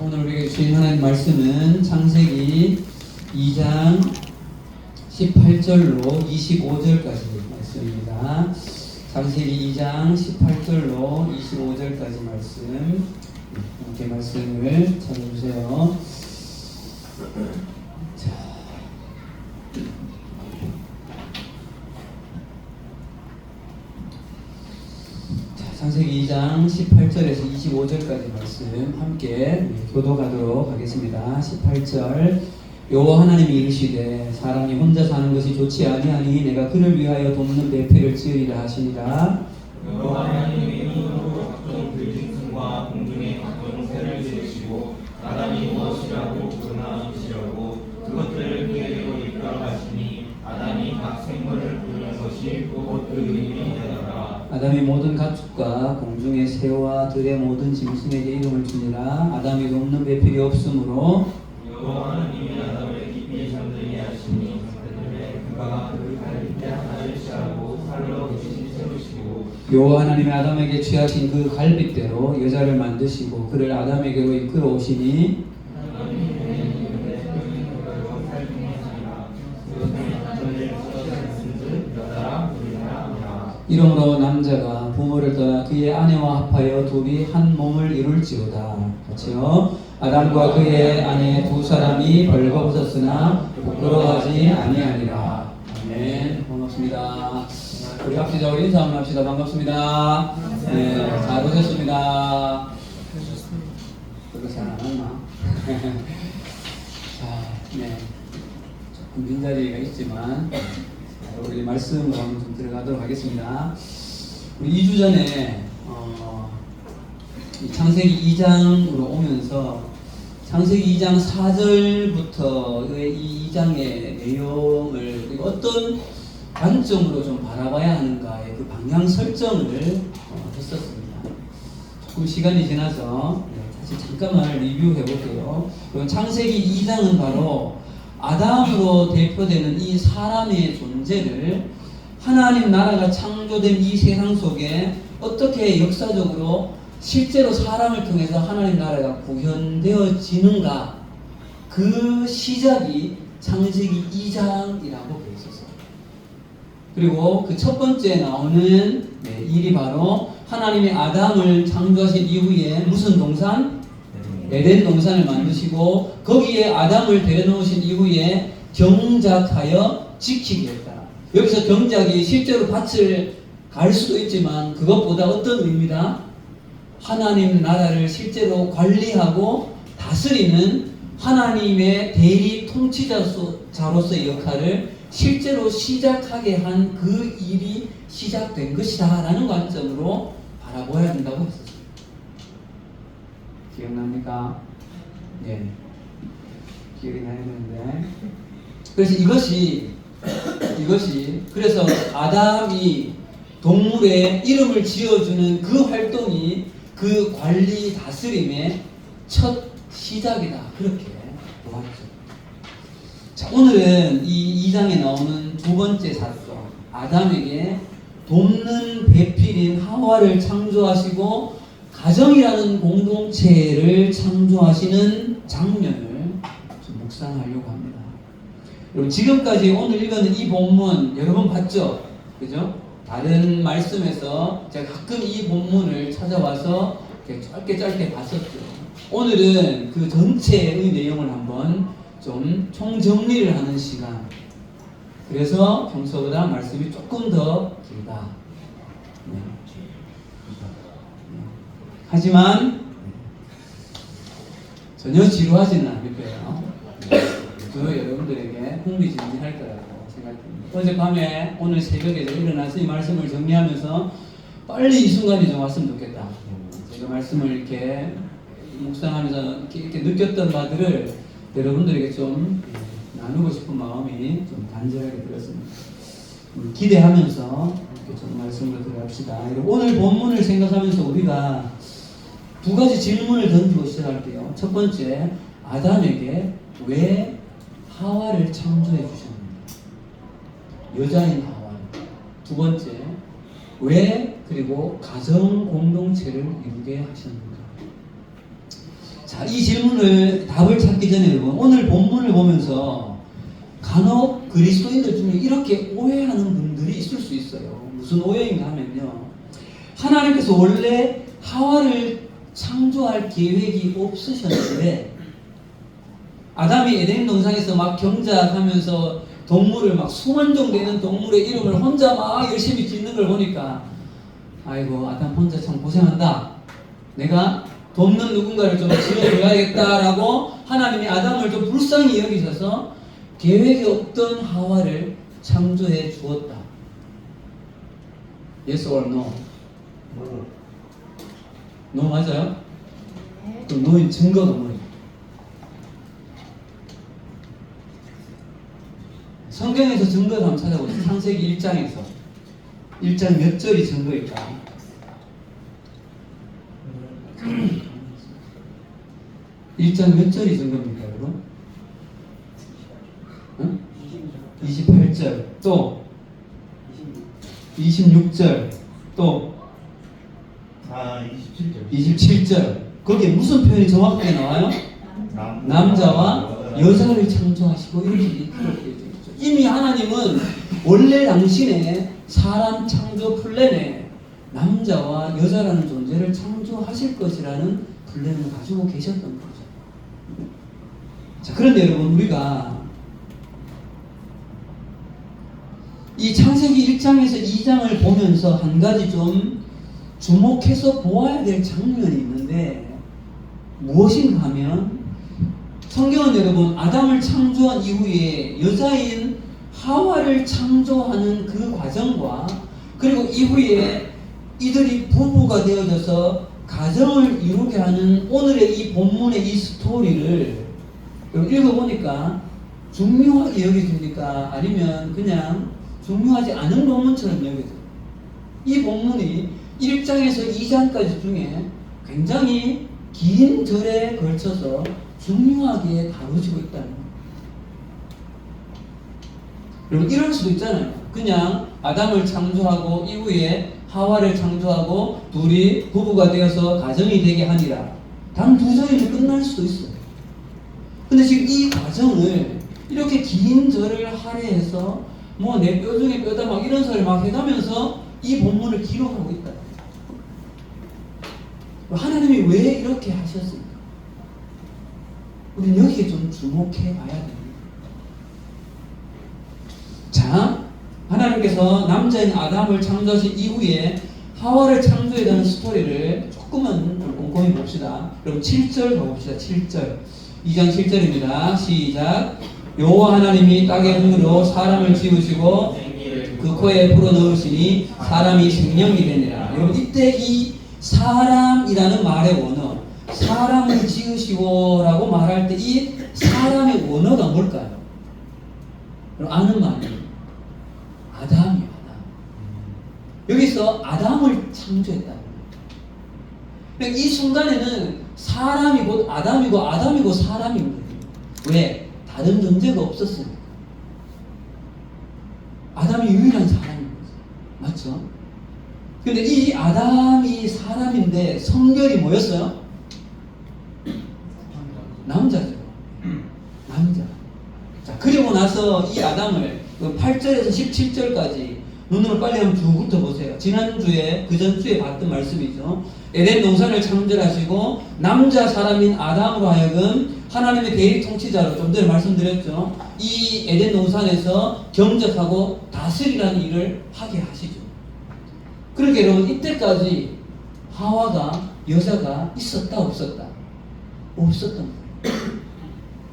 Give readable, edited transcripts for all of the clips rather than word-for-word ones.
오늘 우리에게 주신 하나님 말씀은 창세기 2장 18절로 25절까지 말씀입니다. 창세기 2장 18절로 25절까지 말씀, 이렇게 말씀을 찾아주세요. 창세기 2장 18절에서 25절까지 말씀 함께 교독하도록 하겠습니다. 18절 여호와 하나님이 이르시되 사람이 혼자 사는 것이 좋지 아니하니 내가 그를 위하여 돕는 배필을 지으리라 하시니라. 여호와 하나님이 눈으로 각종 들짐승과 공중의 각종 새를 지으시고 아담이 무엇이라고 부르시려고 그것들을 그에게로 이끌어 가시니 아담이 각 생물을 부르는 것이 곧 그 이름이 되더라. 아담이 모든 가축과 공중의 새와 들의 모든 짐승에게 이름을 주니라. 아담이 돕는 배필이 없으므로 여호와 하나님이 아담을 깊이 잠들게 하시니 그들의 그가 그 갈빗대 하나를 취하고 살로 대신 채우시고 여호와 하나님이 아담에게 취하신 그 갈빗대로 여자를 만드시고 그를 아담에게로 이끌어 오시니 이러므로 남자가 부모를 떠나 그의 아내와 합하여 둘이 한 몸을 이룰지어다. 같이요. 아담과 그의 아내 두 사람이 벌거벗었으나 부끄러워하지 아니하니라. 아멘. 반갑습니다. 우리 합시다. 우리 인사 한번 합시다. 반갑습니다. 네, 잘 오셨습니다. 그렇게 잘 안 왔나? 자, 네. 조금 빈자리가 있지만 우리 말씀으로 좀 들어가도록 하겠습니다. 우리 2주 전에 이 창세기 2장으로 오면서 창세기 2장 4절부터의 이 2장의 내용을 어떤 관점으로 좀 바라봐야 하는가의 그 방향 설정을 했었습니다. 조금 시간이 지나서 다시 잠깐만 리뷰해 볼게요. 창세기 2장은 바로 아담으로 대표되는 이 사람의 존재를 하나님 나라가 창조된 이 세상 속에 어떻게 역사적으로 실제로 사람을 통해서 하나님 나라가 구현되어지는가, 그 시작이 창세기 2장이라고 되어 있었어요. 그리고 그 첫 번째 나오는 일이 바로 하나님이 아담을 창조하신 이후에 무슨 동산? 에덴 동산을 만드시고 거기에 아담을 데려놓으신 이후에 경작하여 지키게 했다. 여기서 경작이 실제로 밭을 갈 수도 있지만 그것보다 어떤 의미다? 하나님 나라를 실제로 관리하고 다스리는 하나님의 대리 통치자로서의 역할을 실제로 시작하게 한 그 일이 시작된 것이다 라는 관점으로 바라보아야 된다고 했었어요. 기억납니까? 네. 기억이 나야 되는데. 그래서 이것이 그래서 아담이 동물의 이름을 지어주는 그 활동이 그 관리 다스림의 첫 시작이다. 그렇게 보았죠. 자, 오늘은 이 2장에 나오는 두 번째 사건, 아담에게 돕는 배필인 하와를 창조하시고 가정이라는 공동체를 창조하시는 장면을 좀 묵상하려고 합니다. 여러분, 지금까지 오늘 읽은 이 본문 여러 번 봤죠? 그죠? 다른 말씀에서 제가 가끔 이 본문을 찾아와서 이렇게 짧게 봤었죠. 오늘은 그 전체의 내용을 한번 좀 총정리를 하는 시간. 그래서 평소보다 말씀이 조금 더 길다. 네. 하지만 전혀 지루하지는 않을 거예요. 저 여러분들에게 흥미진진할 거라고 생각합니다. 어젯밤에 오늘 새벽에 일어나서 이 말씀을 정리하면서 빨리 이 순간이 좀 왔으면 좋겠다. 제가 말씀을 이렇게 묵상하면서 이렇게 느꼈던 바들을 여러분들에게 좀 나누고 싶은 마음이 좀 간절하게 들었습니다. 기대하면서 이렇게 좀 말씀으로 들어갑시다. 오늘 본문을 생각하면서 우리가 두 가지 질문을 던지고 시작할게요. 첫 번째, 아담에게 왜 하와를 창조해 주셨는가? 여자인 하와. 두 번째, 왜 그리고 가정 공동체를 이루게 하셨는가? 자, 이 질문을 답을 찾기 전에 여러분, 오늘 본문을 보면서 간혹 그리스도인들 중에 이렇게 오해하는 분들이 있을 수 있어요. 무슨 오해인가 하면요, 하나님께서 원래 하와를 창조할 계획이 없으셨는데 아담이 에덴 동산에서 막 경작하면서 동물을 막 수만 종 되는 동물의 이름을 혼자 막 열심히 짓는 걸 보니까 아이고 아담 혼자 참 고생한다, 내가 돕는 누군가를 좀 지어줘야겠다라고 하나님이 아담을 좀 불쌍히 여기셔서 계획이 없던 하와를 창조해 주었다. Yes or no? No 맞아요? 그럼 no인 증거가 뭐예요? 성경에서 증거를 한번 찾아보세요. 창세기 1장에서 1장 몇 절이 증거일까? 1장 몇 절이 증거입니까, 여러분? 응? 28절, 또 26절, 또 27절. 27절. 거기에 무슨 표현이 정확하게 나와요? 남자와 여자를 창조하시고 이렇게 되어 있죠. 이미 하나님은 원래 당신의 사람 창조 플랜에 남자와 여자라는 존재를 창조하실 것이라는 플랜을 가지고 계셨던 거죠. 자, 그런데 여러분, 우리가 이 창세기 1장에서 2장을 보면서 한 가지 좀 주목해서 보아야 될 장면이 있는데 무엇인가 하면, 성경은 여러분 아담을 창조한 이후에 여자인 하와를 창조하는 그 과정과 그리고 이후에 이들이 부부가 되어져서 가정을 이루게 하는 오늘의 이 본문의 이 스토리를 읽어보니까 중요하게 여겨집니까? 아니면 그냥 중요하지 않은 본문처럼 여겨져요? 이 본문이 1장에서 2장까지 중에 굉장히 긴 절에 걸쳐서 중요하게 다루어지고 있다는 거예요. 여러분, 이럴 수도 있잖아요. 그냥 아담을 창조하고 이후에 하와를 창조하고 둘이 부부가 되어서 가정이 되게 하니라, 단 2절이면 끝날 수도 있어요. 근데 지금 이 과정을 이렇게 긴 절을 할애해서 뭐 내 뼈 중에 뼈다 막 이런 소리를 막 해가면서 이 본문을 기록하고 있다. 하나님이 왜 이렇게 하셨습니까? 우리는 여기에 좀 주목해 봐야 됩니다. 자, 하나님께서 남자인 아담을 창조하신 이후에 하와를 창조에 대한 스토리를 조금만 꼼꼼히 봅시다. 그럼 7절 가봅시다. 7절. 2장 7절입니다. 시작. 여호와 하나님이 땅의 힘으로 사람을 지으시고 그 코에 불어넣으시니 사람이 생명이 되니라. 여러분, 이때 이 사람이라는 말의 원어, 사람을 지으시고라고 말할 때 이 사람의 원어가 뭘까요? 여러분 아는 말이에요. 아담이요, 아담. 여기서 아담을 창조했다. 그러니까 이 순간에는 사람이 곧 아담이고 아담이고 사람인 거예요. 왜? 다른 존재가 없었으니까. 아담이 유일한 사람인 거죠. 맞죠? 근데 이 아담이 사람인데 성별이 뭐였어요? 남자죠. 남자. 자, 그리고 나서 이 아담을 8절에서 17절까지 눈으로 빨리 한번 쭉 훑어보세요. 지난주에, 그 전주에 봤던 말씀이죠. 에덴 동산을 창조하시고 남자 사람인 아담으로 하여금 하나님의 대리 통치자로, 좀 전에 말씀드렸죠. 이 에덴 동산에서 경작하고 다스리라는 일을 하게 하시죠. 그렇게 여러분, 이때까지 하와가, 여자가 있었다 없었다? 없었던 거예요.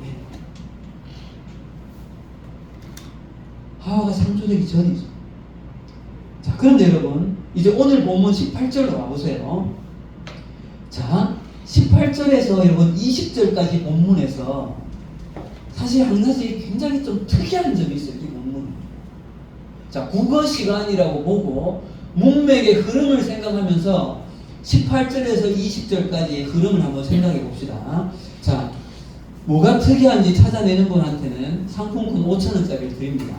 네. 하와가 창조되기 전이죠. 자, 그런데 여러분, 이제 오늘 본문 18절로 와보세요. 자, 18절에서 여러분 20절까지 본문에서 사실 한 가지 굉장히 좀 특이한 점이 있어요. 이 본문. 자, 국어 시간이라고 보고 문맥의 흐름을 생각하면서 18절에서 20절까지의 흐름을 한번 생각해 봅시다. 자, 뭐가 특이한지 찾아내는 분한테는 상품권 5,000원짜리를 드립니다.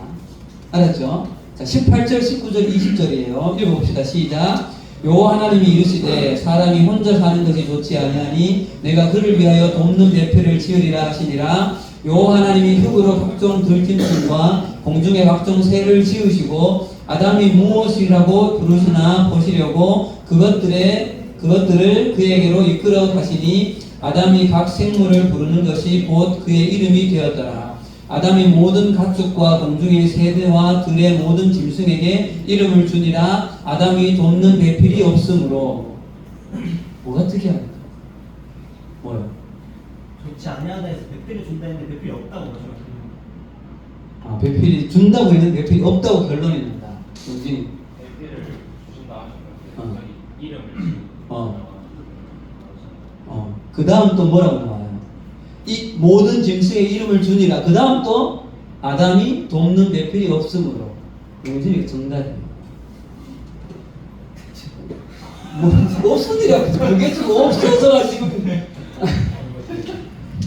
알았죠? 자, 18절, 19절, 20절이에요. 읽어봅시다. 시작. 여호와 하나님이 이르시되 사람이 혼자 사는 것이 좋지 아니하니 내가 그를 위하여 돕는 배필을 지으리라 하시니라. 여호와 하나님이 흙으로 각종 들짐승과 공중의 각종 새를 지으시고 아담이 무엇이라고 부르시나 보시려고 그것들을 그에게로 이끌어 가시니 아담이 각 생물을 부르는 것이 곧 그의 이름이 되었더라. 아담이 모든 가축과 공중의 새와 들의 모든 짐승에게 이름을 주니라. 아담이 돕는 배필이 없으므로 뭐가 특이합니까? 뭐요? 좋지 아니하다 해서 배필을 준다 했는데 배필이 없다고 그러죠. 배필이 준다고 했는데 배필이 없다고 결론이 난다. 용진이. 배필을 주신다 어. 하시면 이름을 그 다음 또 뭐라고 나와요? 이 모든 짐승의 이름을 주니라. 그 다음 또 아담이 돕는 배필이 없으므로. 용진이가 정답이에요. 뭐 없으니라고 그게 지금 없어서 지금.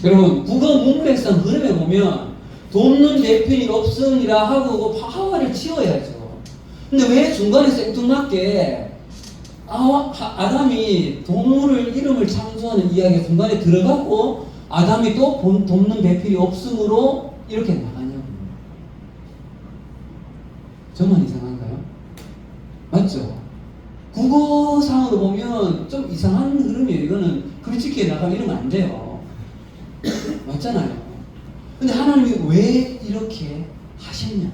여러분 국어 문맥상 흐름에 보면 돕는 배필이 없으니라 하고 하와를 치워야죠. 근데 왜 중간에 생뚱맞게 아담이 동물을 이름을 창조하는 이야기가 중간에 들어가고 아담이 또 돕는 배필이 없으므로 이렇게 나가냐고. 저만 이상한가요? 맞죠? 국어상으로 보면 좀 이상한 흐름이에요. 이거는 그렇게 나가면 이러면 안 돼요. 맞잖아요. 근데 하나님이 왜 이렇게 하셨냐?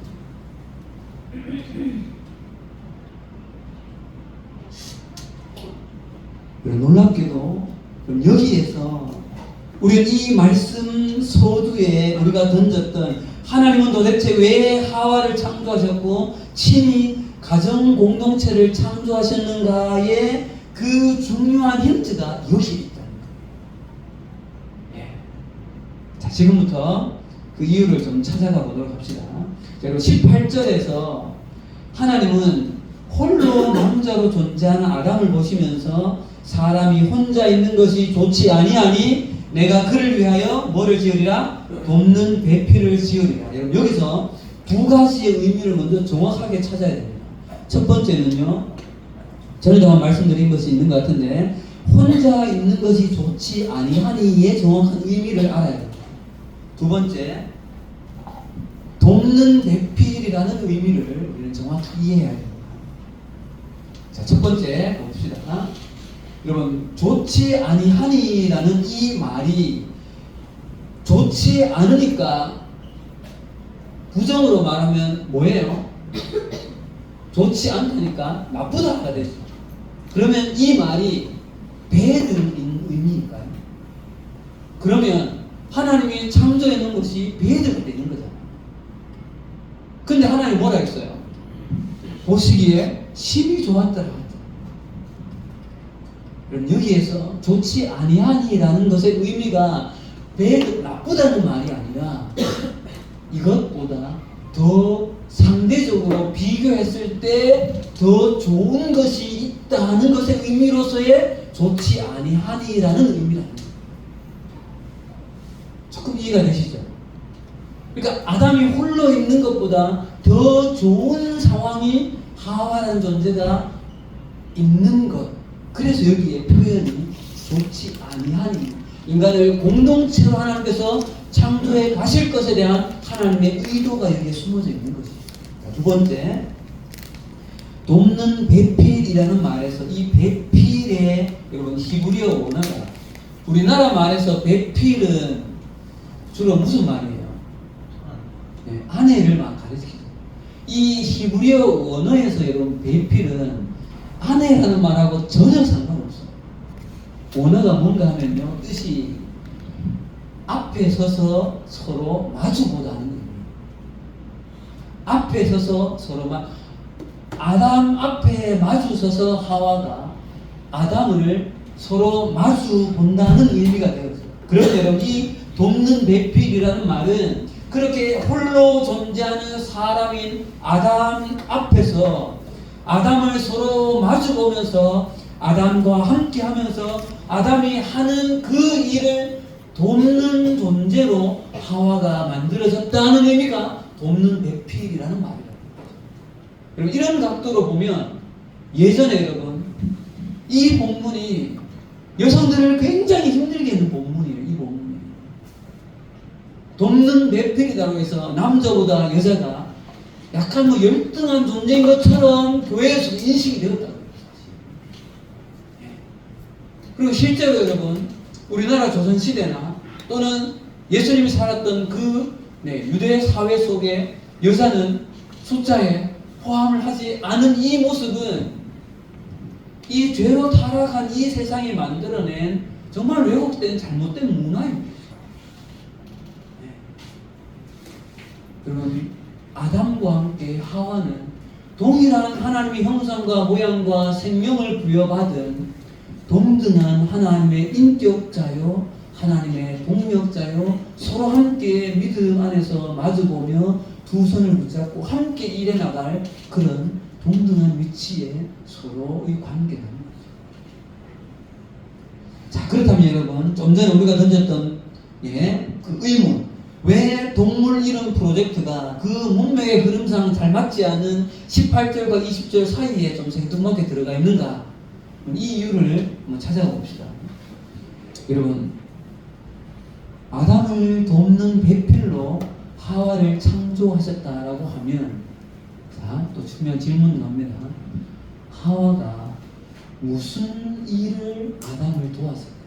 놀랍게도 여기에서 우리는 이 말씀 서두에 우리가 던졌던 하나님은 도대체 왜 하와를 창조하셨고 친히 가정 공동체를 창조하셨는가의 그 중요한 힌트가 여기 있다는 거예요. 자, 지금부터 그 이유를 좀 찾아가 보도록 합시다. 자, 그리고 18절에서 하나님은 홀로 남자로 존재하는 아담을 보시면서 사람이 혼자 있는 것이 좋지 아니하니 내가 그를 위하여 뭐를 지으리라? 돕는 배필을 지으리라. 여러분 여기서 두 가지의 의미를 먼저 정확하게 찾아야 됩니다. 첫 번째는요, 전에도 말씀드린 것이 있는 것 같은데 혼자 있는 것이 좋지 아니하니의 정확한 의미를 알아야 됩니다. 두 번째, 돕는 배필이라는 의미를 우리는 정확히 이해해야 됩니다. 자, 첫 번째 봅시다. 여러분 좋지 아니하니라는 이 말이 좋지 않으니까 부정으로 말하면 뭐예요? 좋지 않다니까 나쁘다가 되죠. 그러면 이 말이 배드인 의미일까요? 그러면 하나님이 창조해 놓은 것이 배드가 되는 거잖아요. 근데 하나님 뭐라 했어요? 보시기에 심히 좋았더라. 그럼 여기에서 좋지 아니하니라는 것의 의미가 배드 나쁘다는 말이 아니라 이것보다 더 상대적으로 비교했을 때 더 좋은 것이 있다는 것의 의미로서의 좋지 아니하니라는 의미라는 거예요. 조금 이해가 되시죠? 그러니까 아담이 홀로 있는 것보다 더 좋은 상황이 하와라는 존재가 있는 것. 그래서 여기에 표현이 좋지 아니하니 인간을 공동체로 하나님께서 창조해 가실 것에 대한 하나님의 의도가 여기에 숨어져 있는 것입니다. 두 번째, 돕는 배필이라는 말에서 이 배필의 여러분 히브리어 원어가 우리나라 말에서 배필은 주로 무슨 말이에요? 네, 아내를 막 가리키죠. 이 히브리어 원어에서 여러분 배필은 아내라는 말하고 전혀 상관없어요. 원어가 뭔가 하면요, 뜻이 앞에 서서 서로 마주보다는 거예요. 앞에 서서 서로 아담 앞에 마주 서서 하와가 아담을 서로 마주 본다는 의미가 되었어요. 그래서 여러분 이 돕는 배필이라는 말은 그렇게 홀로 존재하는 사람인 아담 앞에서 아담을 서로 마주 보면서 아담과 함께 하면서 아담이 하는 그 일을 돕는 존재로 하와가 만들어졌다는 의미가 돕는 배필이라는 말이에요. 여러분 이런 각도로 보면 예전에 여러분 이 본문이 여성들을 굉장히 힘들게 하는 본문이에요. 이 본문이. 돕는 배필이라고 해서 남자보다 여자가 약간 뭐 열등한 존재인 것처럼 교회에서 인식이 되었다고. 그리고 실제로 여러분, 우리나라 조선시대나 또는 예수님이 살았던 그 유대 사회 속에 여자는 숫자에 포함을 하지 않은 이 모습은 이 죄로 타락한 이 세상이 만들어낸 정말 왜곡된 잘못된 문화입니다. 여러분, 아담과 함께 하와는 동일한 하나님의 형상과 모양과 생명을 부여받은 동등한 하나님의 인격자요, 하나님의 동력자요, 서로 함께 믿음 안에서 마주보며 두 손을 붙잡고 함께 일해 나갈 그런 동등한 위치에 서로의 관계가 있는 거죠. 자, 그렇다면 여러분, 좀 전에 우리가 던졌던 그 의문, 왜 동물 이름 프로젝트가 그 문맥의 흐름상 잘 맞지 않은 18절과 20절 사이에 좀 생뚱맞게 들어가 있는가? 이 이유를 한번 찾아가 봅시다. 여러분, 아담을 돕는 배필로 하와를 창조하셨다라고 하면, 자, 또 중요한 질문이 나옵니다. 하와가 무슨 일을 아담을 도왔을까요?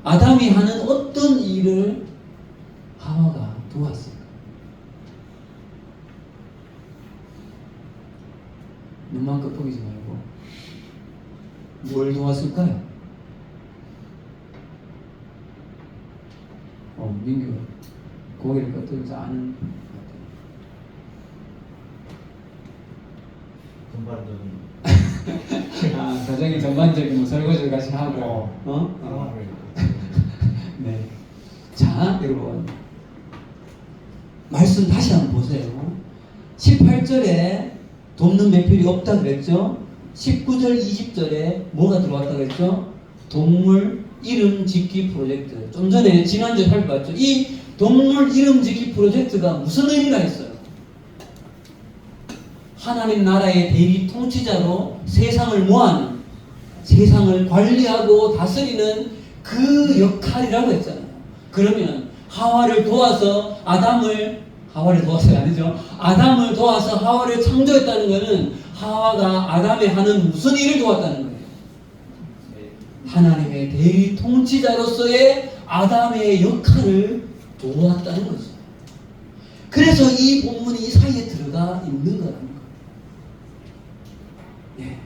아담이 하는 어떤 일을 하와가 도왔을까? 눈만 끄덕이지 말고 뭘 도왔을까요? 민규 고개를 끄덕이지 않은 것 전반적인 같아요. 가정의 전반적인 뭐 설거지를 같이 하고 상황을 네. 자, 여러분, 말씀 다시 한번 보세요. 18절에 돕는 배필이 없다 그랬죠? 19절, 20절에 뭐가 들어왔다 그랬죠? 동물 이름 짓기 프로젝트. 좀 전에 지난주에 살펴봤죠? 이 동물 이름 짓기 프로젝트가 무슨 의미가 있어요? 하나님 나라의 대리 통치자로 세상을 모아는, 세상을 관리하고 다스리는 그 역할이라고 했잖아요. 그러면 하와를 도와서 하와를 도와서가 아니죠. 아담을 도와서 하와를 창조했다는 것은 하와가 아담이 하는 무슨 일을 도왔다는 거예요? 하나님의 대리 통치자로서의 아담의 역할을 도왔다는 거죠. 그래서 이 본문이 이 사이에 들어가 있는 거라는 거예요. 예.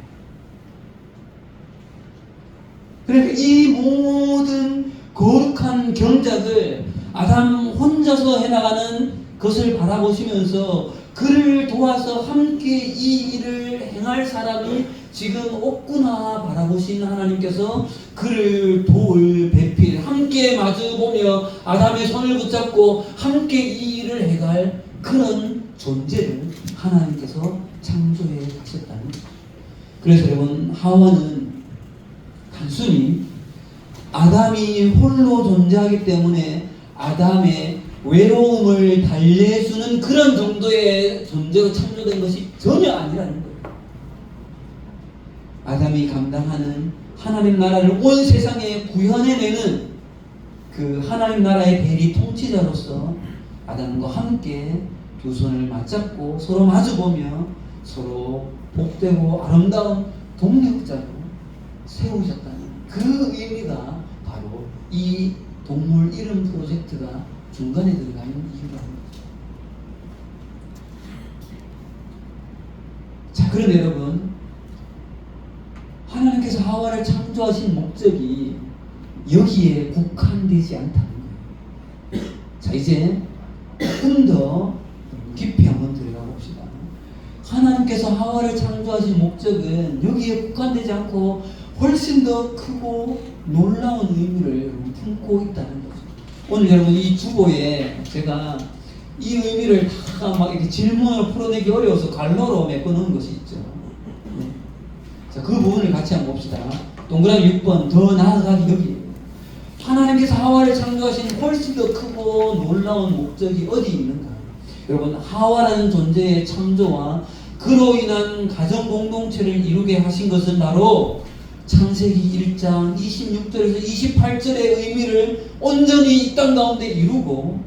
그러니까 이 모든 거룩한 경작을 아담 혼자서 해나가는 것을 바라보시면서 그를 도와서 함께 이 일을 행할 사람이 지금 없구나 바라보신 하나님께서 그를 도울 배필, 함께 마주보며 아담의 손을 붙잡고 함께 이 일을 해갈 그런 존재를 하나님께서 창조해 가셨다는 거죠. 그래서 여러분, 하와는 단순히 아담이 홀로 존재하기 때문에 아담의 외로움을 달래주는 그런 정도의 존재로 창조된 것이 전혀 아니라는 거예요. 아담이 감당하는 하나님 나라를 온 세상에 구현해내는 그 하나님 나라의 대리 통치자로서 아담과 함께 두 손을 맞잡고 서로 마주보며 서로 복되고 아름다운 동력자로 세우셨다는 그 의미가 바로 이 동물 이름 프로젝트가 중간에 들어가 있는 이유라는 거죠. 자, 그런데 여러분, 하나님께서 하와를 창조하신 목적이 여기에 국한되지 않다는 거예요. 자, 이제 조금 더 깊이 한번 들어가 봅시다. 하나님께서 하와를 창조하신 목적은 여기에 국한되지 않고 훨씬 더 크고 놀라운 의미를 품고 있다는 거죠. 오늘 여러분, 이 주보에 제가 이 의미를 다 막 이렇게 질문을 풀어내기 어려워서 갈로로 메꿔 놓은 것이 있죠. 네. 자, 그 부분을 같이 한번 봅시다. 동그라미 6번, 더 나아가기 여기. 하나님께서 하와를 창조하신 훨씬 더 크고 놀라운 목적이 어디 있는가? 여러분, 하와라는 존재의 창조와 그로 인한 가정 공동체를 이루게 하신 것은 바로 창세기 1장 26절에서 28절의 의미를 온전히 이 땅 가운데 이루고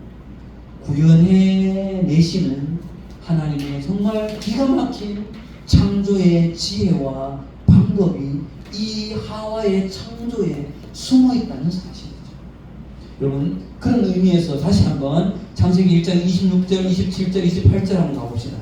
구현해 내시는 하나님의 정말 기가 막힌 창조의 지혜와 방법이 이 하와의 창조에 숨어 있다는 사실이죠. 여러분, 그런 의미에서 다시 한번 창세기 1장 26절, 27절, 28절 한번 가봅시다.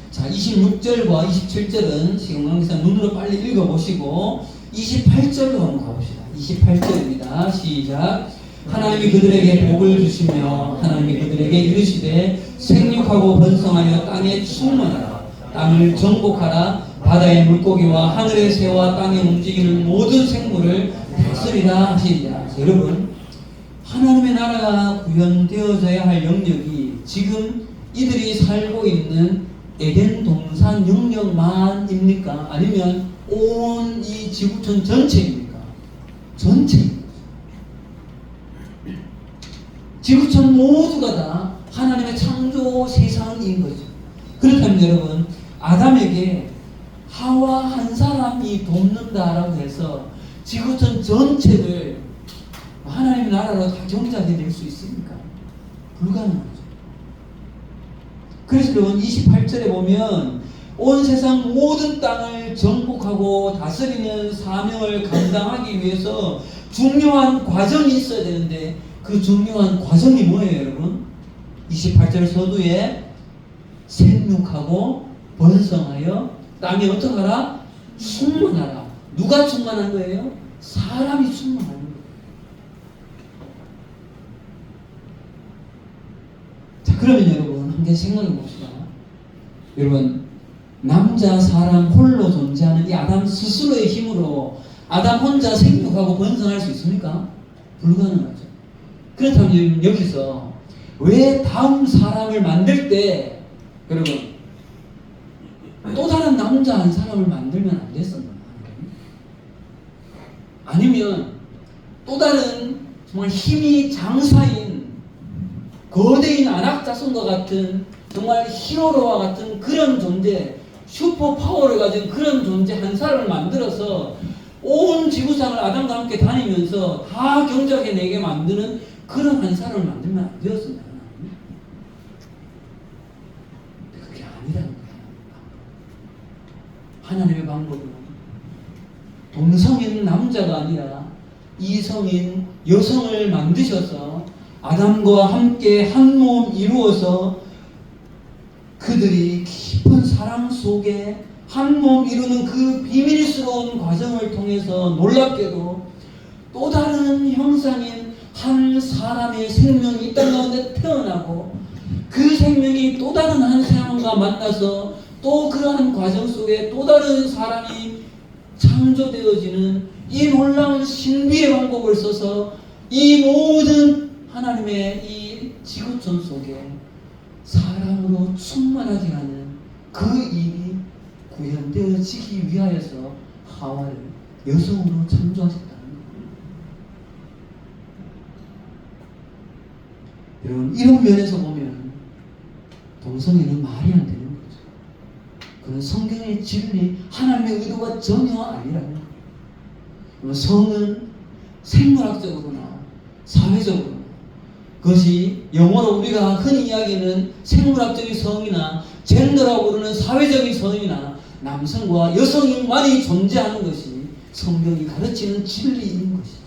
자, 26절과 27절은 지금 강의상 눈으로 빨리 읽어보시고 28절로 한번 가봅시다. 28절입니다. 시작. 하나님이 그들에게 복을 주시며 하나님이 그들에게 이르시되 생육하고 번성하여 땅에 충만하라. 땅을 정복하라. 바다의 물고기와 하늘의 새와 땅에 움직이는 모든 생물을 다스리라 하시니라. 여러분, 하나님의 나라가 구현되어져야 할 영역이 지금 이들이 살고 있는 에덴 동산 영역만입니까? 아니면 온 이 지구촌 전체입니까? 전체입니다. 지구촌 모두가 다 하나님의 창조 세상인 거죠. 그렇다면 여러분, 아담에게 하와 한 사람이 돕는다라고 해서 지구촌 전체를 하나님의 나라로 다 경작이 될 수 있습니까? 불가능하죠. 그래서 여러분 28절에 보면 온 세상 모든 땅을 정복하고 다스리는 사명을 감당하기 위해서 중요한 과정이 있어야 되는데 그 중요한 과정이 뭐예요, 여러분? 28절 서두에 생육하고 번성하여 땅에 어떻게 하라? 충만하라. 누가 충만한 거예요? 사람이 충만한 거예요. 자, 그러면 여러분 함께 생각해 봅시다. 여러분, 남자 사람 홀로 존재하는 이 아담 스스로의 힘으로 아담 혼자 생육하고 번성할 수 있습니까? 불가능하죠. 그렇다면 여기서 왜 다음 사람을 만들 때 여러분 또 다른 남자 한 사람을 만들면 안 됐었나? 아니면 또 다른 정말 힘이 장사인 거대인 안악자손과 같은 정말 히어로와 같은 그런 존재, 슈퍼 파워를 가진 그런 존재 한 사람을 만들어서 온 지구상을 아담과 함께 다니면서 다 경작해내게 만드는 그런 한 사람을 만들면 안 되었습니다. 그게 아니라는 거예요. 하나님의 방법은 동성인 남자가 아니라 이성인 여성을 만드셔서 아담과 함께 한 몸 이루어서 그들이 깊은 사랑 속에 한 몸 이루는 그 비밀스러운 과정을 통해서 놀랍게도 또 다른 형상인 한 사람의 생명이 이 땅 가운데 태어나고 그 생명이 또 다른 한 사람과 만나서 또 그러한 과정 속에 또 다른 사람이 창조되어지는 이 놀라운 신비의 방법을 써서 이 모든 하나님의 이 지구촌 속에 사람으로 충만하지 않은 그 일이 구현되어지기 위하여서 하와를 여성으로 창조하셨다는 거예요. 여러분, 이런 면에서 보면 동성애는 말이 안 되는 거죠. 그건 성경의 진리, 하나님의 의도가 전혀 아니라는 거예요. 성은 생물학적으로나 사회적으로 그것이 영어로 우리가 흔히 이야기하는 생물학적인 성이나 젠더라고 부르는 사회적인 성이나 남성과 여성만이 존재하는 것이 성경이 가르치는 진리인 것이죠.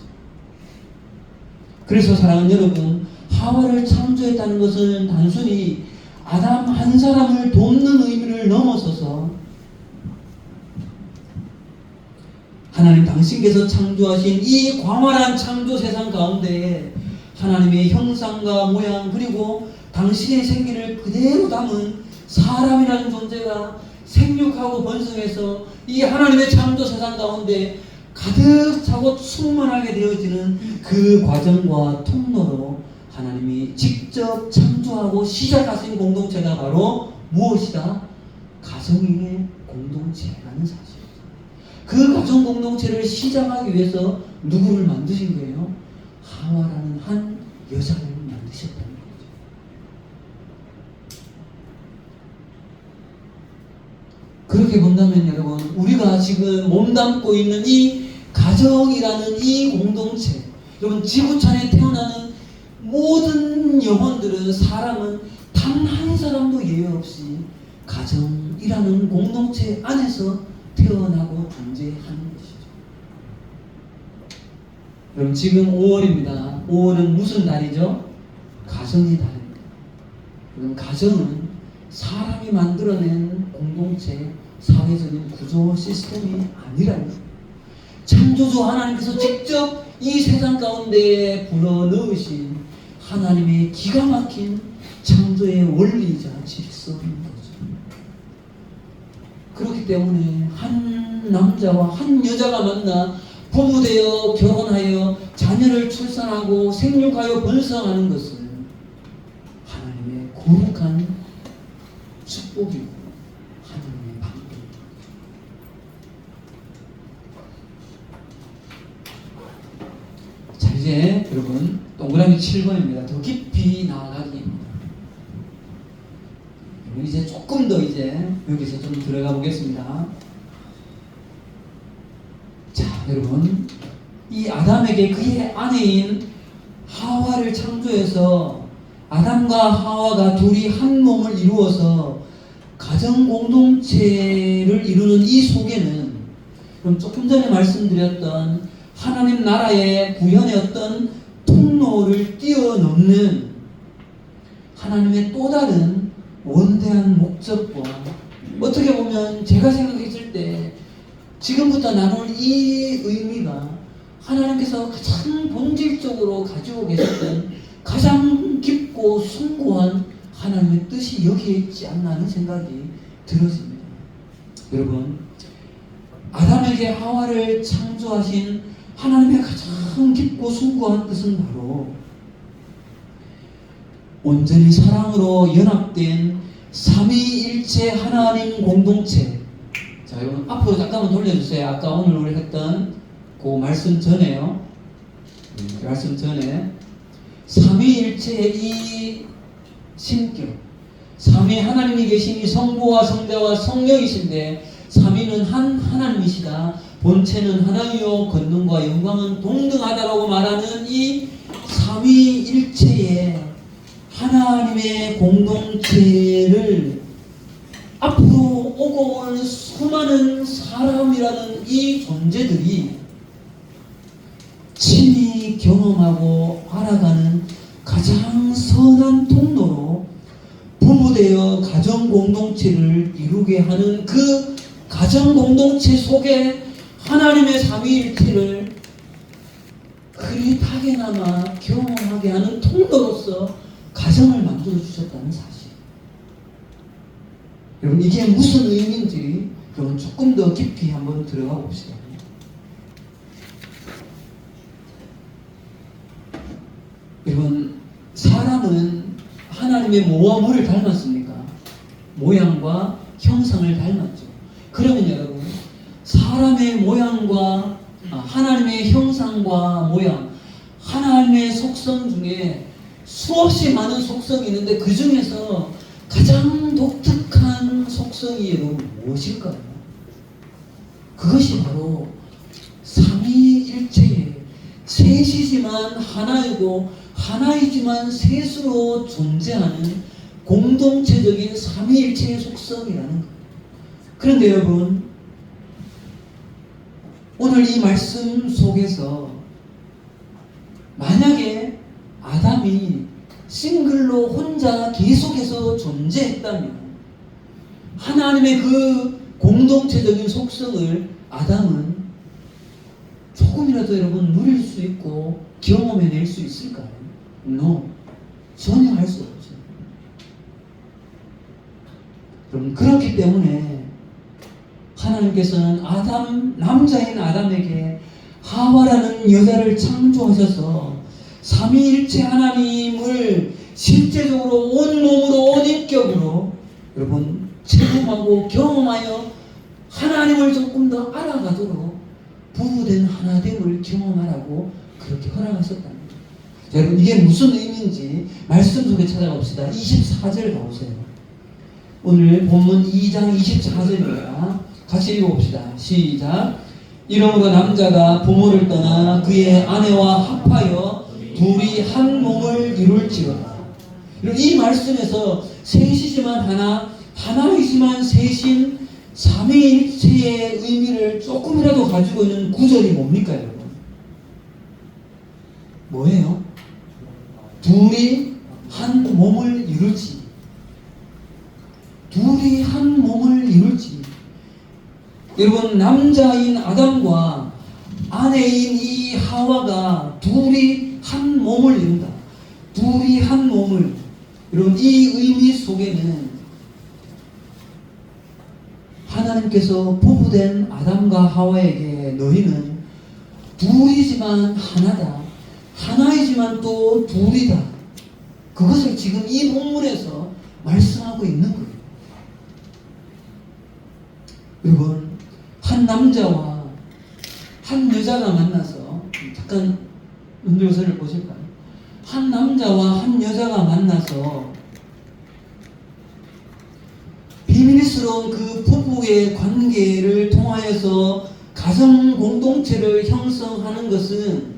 그래서 사랑하는 여러분, 하와를 창조했다는 것은 단순히 아담 한 사람을 돕는 의미를 넘어서서 하나님 당신께서 창조하신 이 광활한 창조 세상 가운데에 하나님의 형상과 모양 그리고 당신의 생기를 그대로 담은 사람이라는 존재가 생육하고 번성해서 이 하나님의 창조 세상 가운데 가득 차고 충만하게 되어지는 그 과정과 통로로 하나님이 직접 창조하고 시작하신 공동체가 바로 무엇이다? 가정의 공동체라는 사실이죠. 그 가정 공동체를 시작하기 위해서 누구를 만드신 거예요? 하와라는 한 여자를 만드셨다는 거죠. 그렇게 본다면 여러분, 우리가 지금 몸담고 있는 이 가정이라는 이 공동체, 여러분 지구촌에 태어나는 모든 영혼들은, 사람은 단 한 사람도 예외 없이 가정이라는 공동체 안에서 태어나고 존재하는 것이죠. 여러분 지금 5월입니다. 5월은 무슨 달이죠? 가정의 달입니다. 여러분 가정은 사람이 만들어낸 공동체, 사회적인 구조 시스템이 아니라는 거예요. 창조주 하나님께서 직접 이 세상 가운데 불어넣으신 하나님의 기가 막힌 창조의 원리이자 질서인 거죠. 그렇기 때문에 한 남자와 한 여자가 만나 부부되어 결혼하여 자녀를 출산하고 생육하여 번성하는 것은 하나님의 거룩한 축복이고 하나님의 방법입니다. 자, 이제 여러분 동그라미 7번입니다. 더 깊이 나아가기입니다. 이제 조금 더 이제 여기서 좀 들어가 보겠습니다. 자, 여러분, 이 아담에게 그의 아내인 하와를 창조해서 아담과 하와가 둘이 한 몸을 이루어서 가정 공동체를 이루는 이 속에는, 그럼 조금 전에 말씀드렸던 하나님 나라의 구현의 어떤 통로를 뛰어넘는 하나님의 또 다른 원대한 목적과, 어떻게 보면 제가 생각했을 때 지금부터 나눌 이 의미가 하나님께서 가장 본질적으로 가지고 계셨던 가장 깊고 숭고한 하나님의 뜻이 여기에 있지 않나 하는 생각이 들어집니다. 여러분, 아담에게 하와를 창조하신 하나님의 가장 깊고 숭고한 뜻은 바로 온전히 사랑으로 연합된 삼위일체 하나님 공동체. 자, 여러분 앞으로 잠깐만 돌려주세요. 아까 오늘 우리 했던 그 말씀 전에요. 말씀 전에 삼위일체의 이 신격, 삼위 하나님이 계신 이 성부와 성자와 성령이신데, 삼위는 한 하나님이시다, 본체는 하나이요 권능과 영광은 동등하다라고 말하는 이 삼위일체의 하나님의 공동체를 앞으로 오고 올 수많은 사람이라는 이 존재들이 친히 경험하고 알아가는 가장 선한 통로로 부부되어 가정 공동체를 이루게 하는 그 가정 공동체 속에 하나님의 삼위일체를 흐릿하게나마 경험하게 하는 통로로서 가정을 만들어 주셨다는 사실. 여러분, 이게 무슨 의미인지 여러분 조금 더 깊이 한번 들어가 봅시다. 여러분, 사람은 하나님의 뭐와 뭐를 닮았습니까? 모양과 형상을 닮았죠. 그러면 여러분, 사람의 모양과 하나님의 형상과 모양, 하나님의 속성 중에 수없이 많은 속성이 있는데 그 중에서 가장 독특한 속성이 여러분 무엇일까요? 그것이 바로 삼위일체의 셋이지만 하나이고 하나이지만 셋으로 존재하는 공동체적인 삼위일체의 속성이라는 거예요. 그런데 여러분, 오늘 이 말씀 속에서 만약에 아담이 싱글로 혼자 계속해서 존재했다면 하나님의 그 공동체적인 속성을 아담은 조금이라도 여러분 누릴 수 있고 경험해낼 수 있을까요? No. 전혀 할 수 없죠. 그럼 그렇기 때문에 하나님께서는 남자인 아담에게 하와라는 여자를 창조하셔서 삼위일체 하나님을 실제적으로 온 몸으로 온 인격으로 여러분 체험하고 경험하여 하나님을 조금 더 알아가도록 부부된 하나됨을 경험하라고 그렇게 허락하셨답니다. 여러분, 이게 무슨 의미인지 말씀 속에 찾아봅시다. 24절 가보세요. 오늘 본문 2장 24절입니다. 같이 읽어봅시다. 시작. 이러므로 남자가 부모를 떠나 그의 아내와 합하여 둘이 한 몸을 이룰지어다. 이 말씀에서 셋이지만 하나, 하나이지만 셋인 삼위일체의 의미를 조금이라도 가지고 있는 구절이 뭡니까, 여러분? 뭐예요? 둘이 한 몸을 이룰지. 둘이 한 몸을 이룰지. 여러분, 남자인 아담과 아내인 이 하와가 둘이 한 몸을 이룬다. 둘이 한 몸을. 여러분, 이 의미 속에는 하나님께서 부부된 아담과 하와에게 너희는 둘이지만 하나다. 하나이지만 또 둘이다. 그것을 지금 이 본문에서 말씀하고 있는 거예요. 여러분, 한 남자와 한 여자가 만나서, 잠깐 은교선을 보실까요? 한 남자와 한 여자가 만나서 비밀스러운 그 부부의 관계를 통하여서 가정 공동체를 형성하는 것은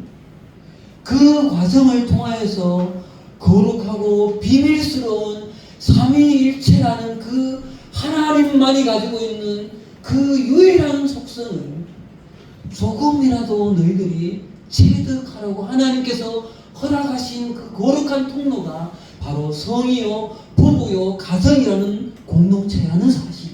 그 과정을 통하여서 거룩하고 비밀스러운 삼위일체라는 그 하나님만이 가지고 있는 그 유일한 속성을 조금이라도 너희들이 체득하라고 하나님께서 허락하신 그 거룩한 통로가 바로 성이요, 부부요, 가정이라는 공동체라는 사실.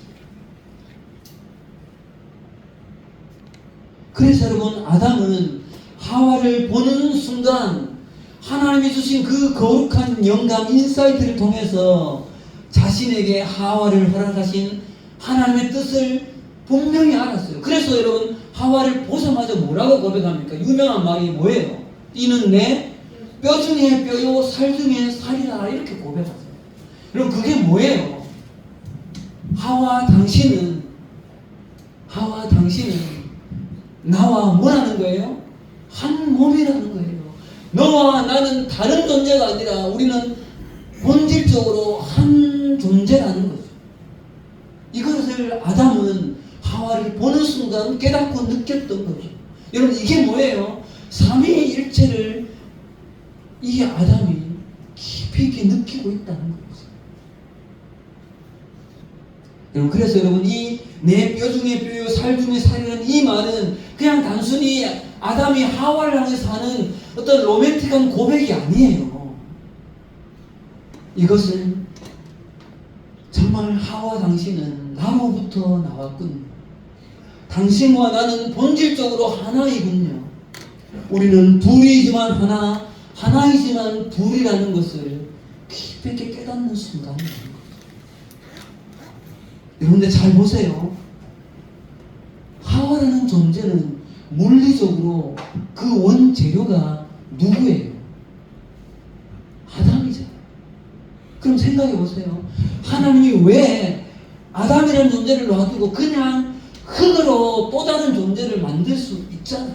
그래서 여러분, 아담은 하와를 보는 순간 하나님이 주신 그 거룩한 영감, 인사이트를 통해서 자신에게 하와를 허락하신 하나님의 뜻을 분명히 알았어요. 그래서 여러분, 하와를 보자마자 뭐라고 고백합니까? 유명한 말이 뭐예요? 이는 내 뼈 중에 뼈요, 살 중에 살이다. 이렇게 고백하세요. 여러분, 그게 뭐예요? 하와 당신은 나와 뭐라는 거예요? 한 몸이라는 거예요. 너와 나는 다른 존재가 아니라 우리는 본질적으로 한 존재라는 거죠. 이것을 아담은 하와를 보는 순간 깨닫고 느꼈던 거죠. 여러분, 이게 뭐예요? 삼위일체를 이 아담이 깊이 있게 느끼고 있다는 거죠. 여러분, 그래서 여러분, 이 내 뼈 중에 뼈요, 살 중에 살이라는 이 말은 그냥 단순히 아담이 하와를 향해서 하는 어떤 로맨틱한 고백이 아니에요. 이것은 정말 하와 당신은 나로부터 나왔군요. 당신과 나는 본질적으로 하나이군요. 우리는 둘이지만 하나, 하나이지만 둘이라는 것을 깊이 있게 깨닫는 순간입니다. 여러분들 잘 보세요. 하와라는 존재는 물리적으로 그 원재료가 누구예요? 아담이잖아요. 그럼 생각해 보세요. 하나님이 왜 아담이라는 존재를 놔두고 그냥 흙으로 또 다른 존재를 만들 수 있잖아요.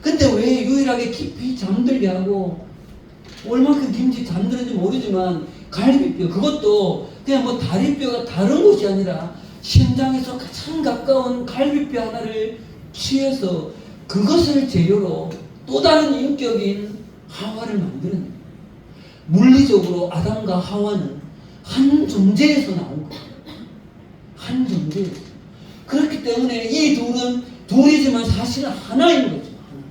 근데 왜 유일하게 깊이 잠들게 하고, 얼마큼 깊이 잠들었는지 모르지만 갈비뼈, 그것도 그냥 뭐 다리뼈가 다른 곳이 아니라 심장에서 가장 가까운 갈비뼈 하나를 취해서 그것을 재료로 또 다른 인격인 하와를 만드는 거예요. 물리적으로 아담과 하와는 한 존재에서 나온 거예요. 한 존재에서. 그렇기 때문에 이 둘은 둘이지만 사실은 하나인 거죠. 하나.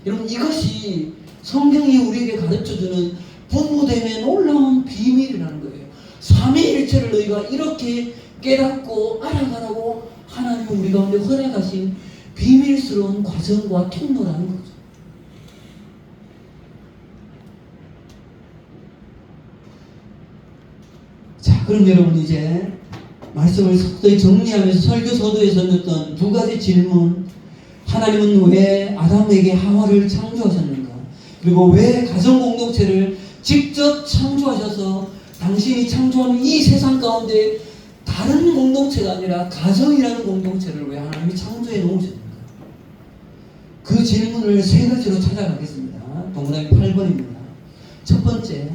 여러분, 이것이 성경이 우리에게 가르쳐주는 부부됨의 놀라운 비밀이라는 거예요. 삼위일체를 너희가 이렇게 깨닫고 알아가라고 하나님이 우리 가운데 허락하신 비밀스러운 과정과 통로라는 거죠. 자, 그럼 여러분, 이제 말씀을 서서히 정리하면서 설교 서두에서 던졌던 두 가지 질문. 하나님은 왜 아담에게 하와를 창조하셨는가? 그리고 왜 가정 공동체를 직접 창조하셔서 당신이 창조하는 이 세상 가운데 다른 공동체가 아니라 가정이라는 공동체를 왜 하나님이 창조해 놓으셨는가? 그 질문을 세 가지로 찾아가겠습니다. 동그라미 8번입니다. 첫 번째,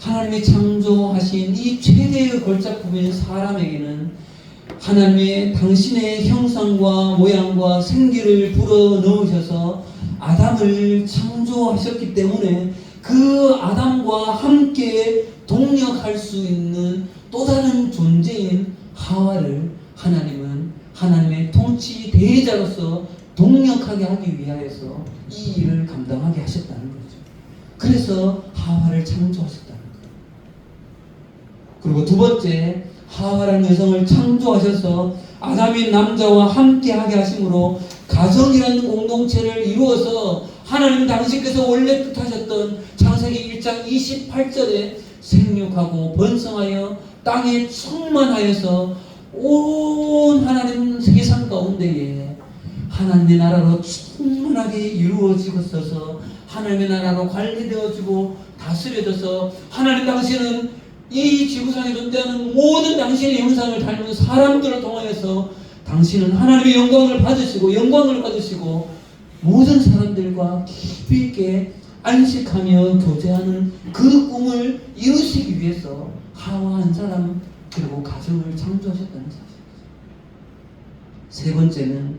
하나님이 창조하신 이 최대의 걸작품인 사람에게는 하나님의 당신의 형상과 모양과 생기를 불어 넣으셔서 아담을 창조하셨기 때문에 그 아담과 함께 동역할 수 있는 또 다른 존재인 하와를 하나님은 하나님의 통치 대리자로서 동역하게 하기 위하여서 이 일을 감당하게 하셨다는 거죠. 그래서 하와를 창조하셨다는 거예요. 그리고 두 번째, 하와라는 여성을 창조하셔서 아담인 남자와 함께하게 하심으로 가정이라는 공동체를 이루어서 하나님 당신께서 원래 뜻하셨던 창세기 1장 28절에 생육하고 번성하여 땅에 충만하여서 온 하나님 세상 가운데에 하나님의 나라로 충만하게 이루어지고서서 하나님의 나라로 관리되어지고 다스려져서 하나님 당신은 이 지구상에 존재하는 모든 당신의 형상을 닮은 사람들을 통하여서 당신은 하나님의 영광을 받으시고 모든 사람들과 깊이 있게 안식하며 교제하는 그 꿈을 이루시기 위해서 하와 한 사람 그리고 가정을 창조하셨다는 사실이죠. 세 번째는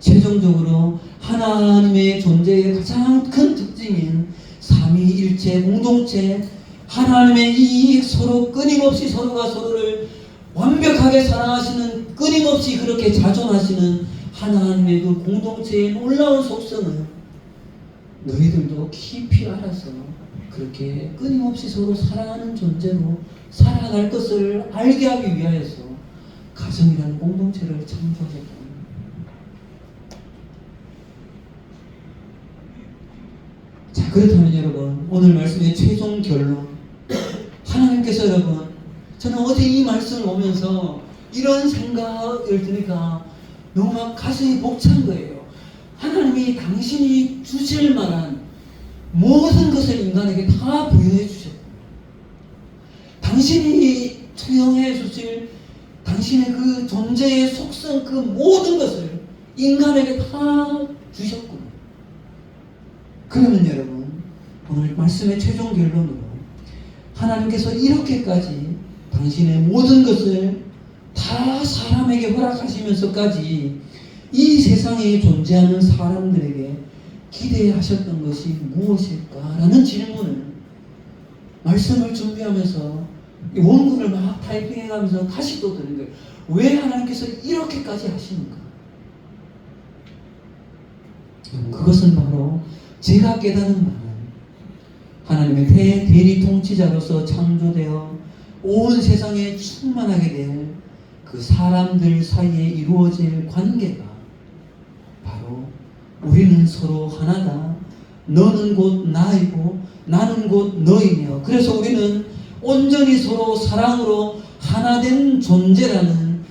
최종적으로 하나님의 존재의 가장 큰 특징인 삼위일체 공동체, 하나님의 이 서로 끊임없이 서로가 서로를 완벽하게 사랑하시는, 끊임없이 그렇게 자존하시는 하나님의 그 공동체의 놀라운 속성을 너희들도 깊이 알아서 그렇게 끊임없이 서로 사랑하는 존재로 살아갈 것을 알게 하기 위하여서 가정이라는 공동체를 창조하셨다는 거예요. 자, 그렇다면 여러분, 오늘 말씀의 최종 결론, 하나님께서 여러분, 저는 어제 이 말씀을 보면서 이런 생각을 드니까 너무 막 가슴이 벅찬 거예요. 하나님이 당신이 주실 만한 모든 것을 인간에게 다 부여해 주셨고, 당신이 투영해 주실 당신의 그 존재의 속성, 그 모든 것을 인간에게 다 주셨구나. 그러면 여러분, 오늘 말씀의 최종 결론으로 하나님께서 이렇게까지 당신의 모든 것을 다 사람에게 허락하시면서까지 이 세상에 존재하는 사람들에게 기대하셨던 것이 무엇일까라는 질문을 말씀을 준비하면서 원문을 막 타이핑해가면서 다시 또 드는 거예요. 왜 하나님께서 이렇게까지 하시는가? 그것은 바로 제가 깨닫는 바는 하나님의 대리 통치자로서 창조되어 온 세상에 충만하게 될 그 사람들 사이에 이루어질 관계가 바로 우리는 서로 하나다. 너는 곧 나이고 나는 곧 너이며, 그래서 우리는 온전히 서로 사랑으로 하나된 존재라는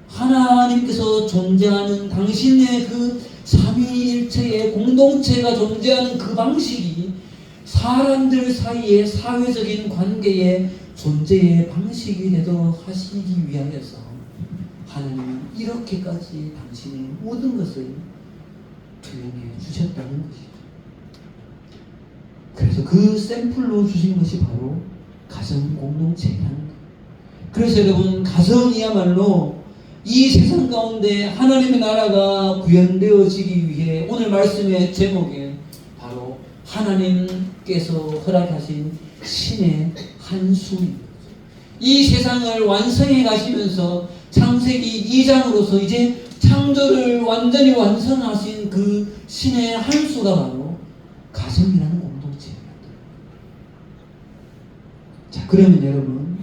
하나님께서 존재하는 당신의 그 삼위일체의 공동체가 존재하는 그 방식이 사람들 사이의 사회적인 관계의 존재의 방식이 되도록 하시기 위하여서 하나님은 이렇게까지 당신의 모든 것을 투영해 주셨다는 것이죠. 그래서 그 샘플로 주신 것이 바로 가정 공동체라는 거예요. 그래서 여러분, 가정이야말로 이 세상 가운데 하나님의 나라가 구현되어지기 위해 오늘 말씀의 제목에 바로 하나님께서 허락하신 신의 한 수입니다. 이 세상을 완성해 가시면서 창세기 2장으로서 이제 창조를 완전히 완성하신 그 신의 한 수가 바로 가정이라는 공동체입니다. 자, 그러면 여러분,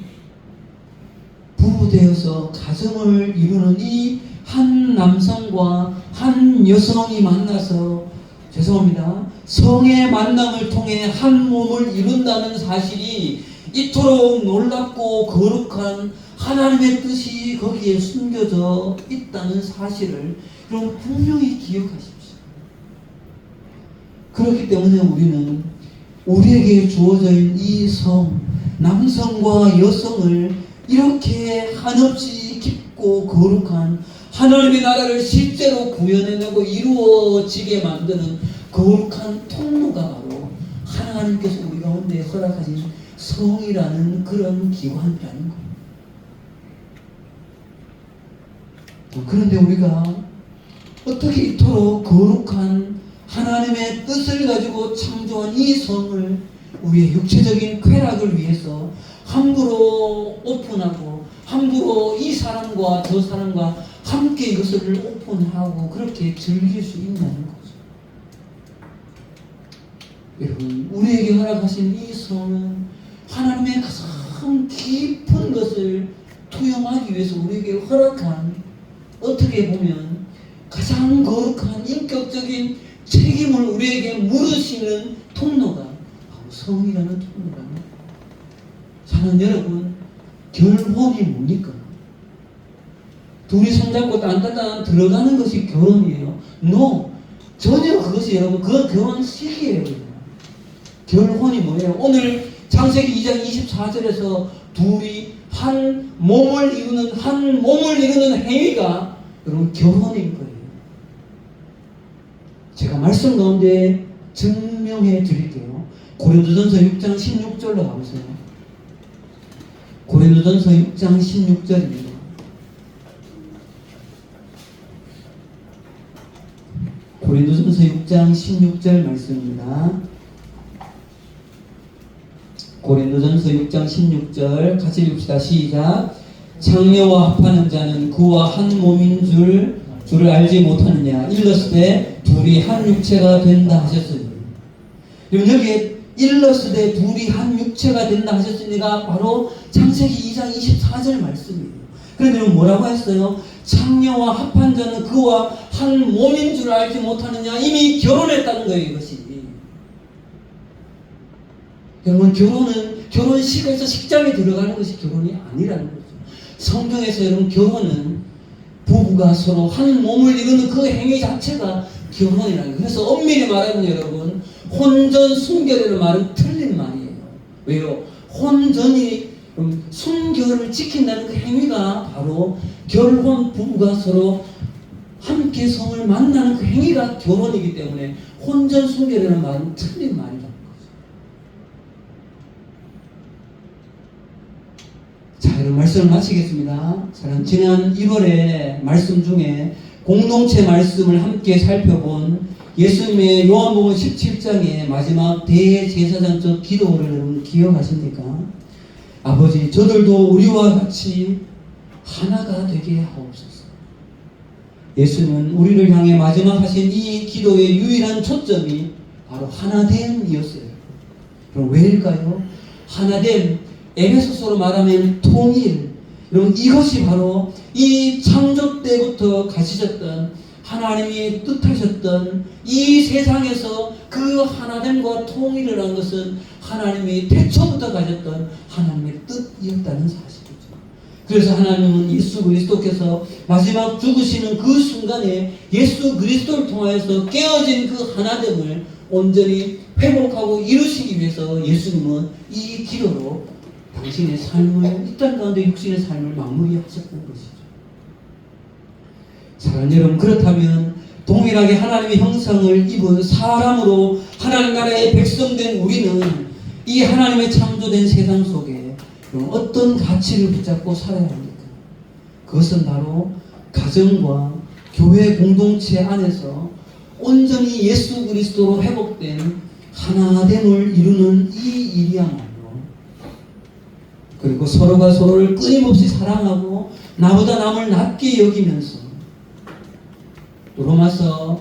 부부되어서 가정을 이루는 이 한 남성과 한 여성이 만나서, 죄송합니다, 성의 만남을 통해 한 몸을 이룬다는 사실이 이토록 놀랍고 거룩한 하나님의 뜻이 거기에 숨겨져 있다는 사실을 여러분 분명히 기억하십시오. 그렇기 때문에 우리는 우리에게 주어져 있는 이 성, 남성과 여성을 이렇게 한없이 깊고 거룩한 하나님의 나라를 실제로 구현해내고 이루어지게 만드는 거룩한 통로가 바로 하나님께서 우리 가운데 허락하신 성이라는 그런 기관이라는 거예요. 그런데 우리가 어떻게 이토록 거룩한 하나님의 뜻을 가지고 창조한 이 성을 우리의 육체적인 쾌락을 위해서 함부로 오픈하고 함부로 이 사람과 저 사람과 함께 이것을 오픈하고 그렇게 즐길 수 있냐는 거죠. 여러분, 우리에게 허락하신 이 성은 하나님의 가장 깊은 것을 투영하기 위해서 우리에게 허락한, 어떻게 보면 가장 거룩한 인격적인 책임을 우리에게 물으시는 통로가 바로 성이라는 통로라는 거예요. 사는 여러분, 결혼이 뭡니까? 둘이 손잡고 딴딴딴 들어가는 것이 결혼이에요? No! 전혀 그것이 여러분, 그건 결혼식이에요. 결혼이 뭐예요? 오늘 창세기 2장 24절에서 둘이 한 몸을 이루는 행위가 여러분 결혼인 거예요. 제가 말씀 가운데 증명해 드릴게요. 고린도전서 6장 16절로 가보세요. 고린도전서 6장 16절입니다. 고린도전서 6장 16절 말씀입니다. 고린도전서 6장 16절 같이 읽읍시다. 시작. 창녀와 합하는 자는 그와 한 몸인 줄을 알지 못하느냐. 일렀으되 둘이 한 육체가 된다 하셨으니. 여러분, 여기에 일렀으되 둘이 한 육체가 된다 하셨으니가 바로 창세기 2장 24절 말씀이에요. 그런데 여러분 뭐라고 했어요? 창녀와 합한 자는 그와 한 몸인 줄 알지 못하느냐. 이미 결혼했다는 거예요, 이것이. 여러분, 결혼은 결혼식에서 식장에 들어가는 것이 결혼이 아니라는 거죠. 성경에서 여러분, 결혼은 부부가 서로 한 몸을 이루는 그 행위 자체가 결혼이라는 거예요. 그래서 엄밀히 말하면 여러분, 혼전 순결이라는 말은 틀린 말이에요. 왜요? 혼전이 순결을 지킨다는 그 행위가 바로 결혼 부부가 서로 함께 성을 만나는 그 행위가 결혼이기 때문에 혼전 순결이라는 말은 틀린 말이다. 자, 여러분 말씀을 마치겠습니다. 지난 1월에 말씀 중에 공동체 말씀을 함께 살펴본 예수님의 요한복음 17장의 마지막 대제사장적 기도를 여러분 기억하십니까? 아버지, 저들도 우리와 같이 하나가 되게 하옵소서. 예수님은 우리를 향해 마지막 하신 이 기도의 유일한 초점이 바로 하나됨이었어요. 그럼 왜일까요? 하나됨, 에베소서로 말하면 통일. 여러분, 이것이 바로 이 창조 때부터 가지셨던 하나님이 뜻하셨던 이 세상에서 그 하나됨과 통일을 한 것은 하나님이 태초부터 가졌던 하나님의 뜻이었다는 사실이죠. 그래서 하나님은 예수 그리스도께서 마지막 죽으시는 그 순간에 예수 그리스도를 통하여서 깨어진 그 하나됨을 온전히 회복하고 이루시기 위해서 예수님은 이 기도로 당신의 삶을, 이 땅 가운데 육신의 삶을 마무리하셨던 것이죠. 사랑하는 여러분, 그렇다면 동일하게 하나님의 형상을 입은 사람으로 하나님 나라의 백성된 우리는 이 하나님의 창조된 세상 속에 어떤 가치를 붙잡고 살아야 합니까? 그것은 바로 가정과 교회 공동체 안에서 온전히 예수 그리스도로 회복된 하나됨을 이루는 이 일이야말로, 그리고 서로가 서로를 끊임없이 사랑하고 나보다 남을 낮게 여기면서, 로마서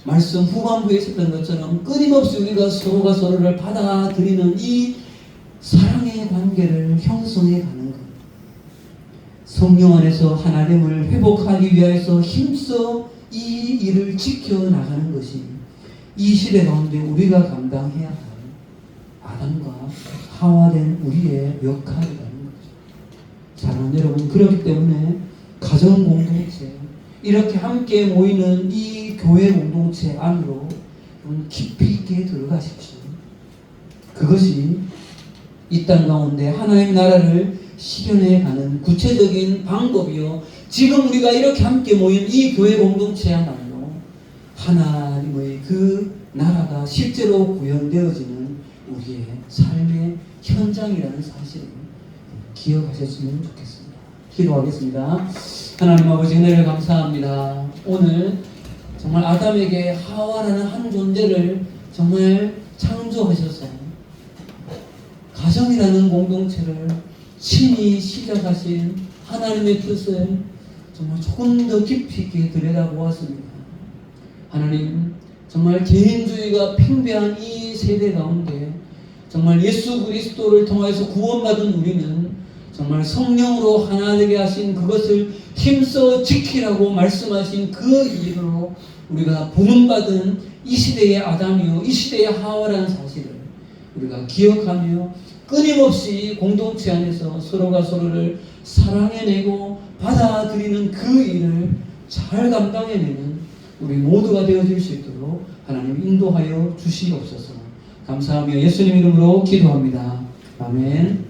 말씀 후반부에 있었던 것처럼 끊임없이 우리가 서로가 서로를 받아들이는 이 사랑의 관계를 형성해 가는 것. 성령 안에서 하나됨을 회복하기 위해서 힘써 이 일을 지켜나가는 것이 이 시대 가운데 우리가 감당해야 할 아담과 하와된 우리의 역할이라는 거죠. 사랑하는 여러분, 그렇기 때문에 가정 공동체, 이렇게 함께 모이는 이 교회 공동체 안으로 깊이 있게 들어가십시오. 그것이 이 땅 가운데 하나님의 나라를 실현해가는 구체적인 방법이요, 지금 우리가 이렇게 함께 모인 이 교회 공동체야말로 하나님의 그 나라가 실제로 구현되어지는 우리의 삶의 현장이라는 사실을 기억하셨으면 좋겠습니다. 기도하겠습니다. 하나님 아버지 은혜를 감사합니다. 오늘 정말 아담에게 하와라는 한 존재를 정말 창조하셔서 가정이라는 공동체를 친히 시작하신 하나님의 뜻을 정말 조금 더 깊이 있게 들여다보았습니다. 하나님, 정말 개인주의가 팽배한 이 세대 가운데 정말 예수 그리스도를 통해서 구원받은 우리는 정말 성령으로 하나 되게 하신 그것을 힘써 지키라고 말씀하신 그 일로 우리가 부름받은 이 시대의 아담이요 이 시대의 하와라는 사실을 우리가 기억하며 끊임없이 공동체 안에서 서로가 서로를 사랑해내고 받아들이는 그 일을 잘 감당해내는 우리 모두가 되어질 수 있도록 하나님 인도하여 주시옵소서. 감사하며 예수님 이름으로 기도합니다. 아멘.